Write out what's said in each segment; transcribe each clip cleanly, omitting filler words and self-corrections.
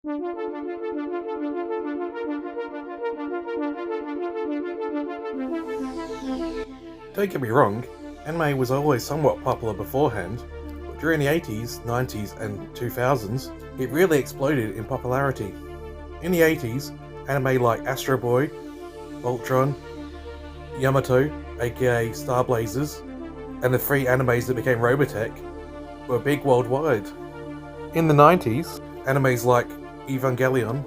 Don't get me wrong, anime was always somewhat popular beforehand, but during the 80s, 90s, and 2000s, it really exploded in popularity. In the 80s, anime like Astro Boy, Voltron, Yamato, aka Star Blazers, and the three animes that became Robotech were big worldwide. In the 90s, animes like Evangelion,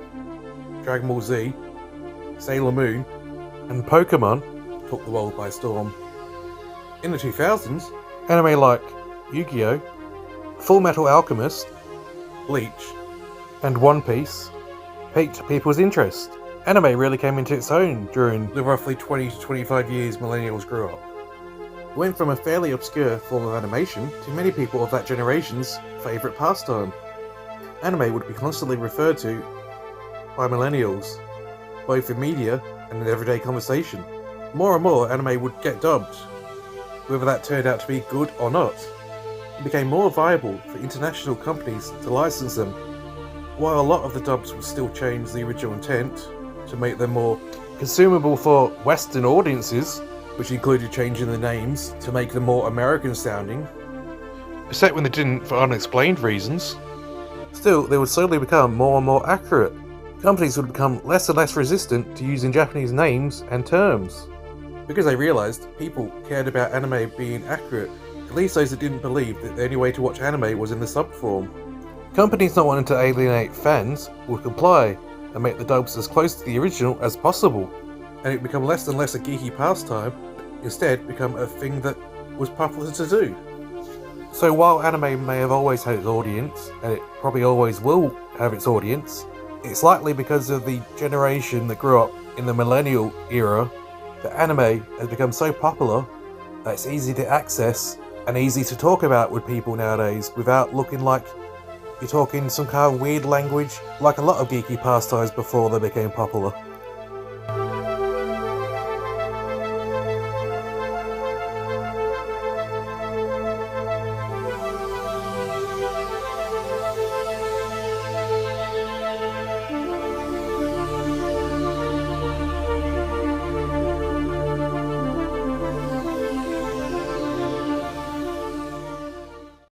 Dragon Ball Z, Sailor Moon, and Pokemon took the world by storm. In the 2000s, anime like Yu-Gi-Oh!, Full Metal Alchemist, Bleach, and One Piece piqued people's interest. Anime really came into its own during the roughly 20 to 25 years millennials grew up. It went from a fairly obscure form of animation to many people of that generation's favourite pastime. Anime would be constantly referred to by millennials, both in media and in everyday conversation. More and more anime would get dubbed, whether that turned out to be good or not. It became more viable for international companies to license them. While a lot of the dubs would still change the original intent to make them more consumable for Western audiences, which included changing the names to make them more American sounding, except when they didn't for unexplained reasons, still they would slowly become more and more accurate. Companies would become less and less resistant to using Japanese names and terms, because they realised people cared about anime being accurate, at least those that didn't believe that the only way to watch anime was in the sub form. Companies not wanting to alienate fans would comply and make the dubs as close to the original as possible, and it become less and less a geeky pastime, instead become a thing that was popular to do. So while anime may have always had its audience, and it probably always will have its audience, it's likely because of the generation that grew up in the millennial era that anime has become so popular that it's easy to access and easy to talk about with people nowadays without looking like you're talking some kind of weird language like a lot of geeky pastimes before they became popular.